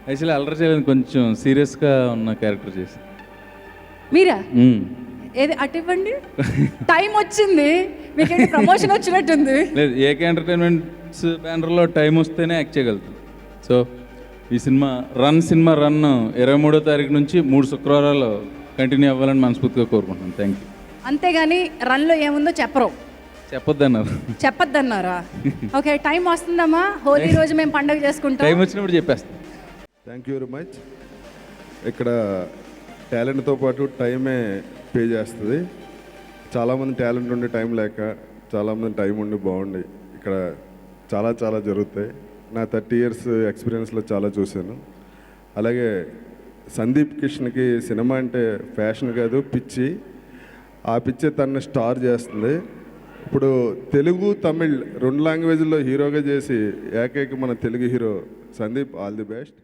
Actually అల్లరి చేయలేదు, కొంచెం సీరియస్గా ఉన్న క్యారెక్టర్ చేసి. మీరా? ఏది అటు ఇవ్వండి. టైం వచ్చింది, మీకు ప్రమోషన్ వచ్చినట్టుంది. లేదు, ఏకే ఎంటర్టైన్మెంట్స్ బ్యానర్లో టైం వస్తేనే యాక్ట్ చేయగలుగుతాం. సో ఈ సినిమా రన్ 23వ తారీఖు నుంచి 3 శుక్రవారాలు కంటిన్యూ అవ్వాలని మనస్ఫూర్తిగా కోరుకుంటున్నాను. Thank you. అంతేగాని రన్లో ఏముందో చెప్పరు, చెప్పొద్దన్నారా? ఓకే, టైం వస్తుందమ్మా, హోలీ రోజు మేము పండుగ చేసుకుంటాం. టైం వచ్చినప్పుడు చెప్పేస్తాం. Thank you very much. ఇక్కడ టాలెంట్తో పాటు టైమే పే చేస్తుంది. చాలామంది టాలెంట్ ఉండి టైం లేక, చాలామంది టైం ఉండి బాగుండి ఇక్కడ చాలా చాలా జరుగుతాయి. నా 30 years ఎక్స్పీరియన్స్లో చాలా చూశాను. అలాగే సందీప్ కిషన్కి సినిమా అంటే ఫ్యాషన్ కాదు, పిచ్చి. ఆ పిచ్చే తనని స్టార్ చేస్తుంది. ఇప్పుడు తెలుగు తమిళ్ 2 లాంగ్వేజ్లో హీరోగా చేసి ఏకైక మన Telugu hero Sandeep. All the best.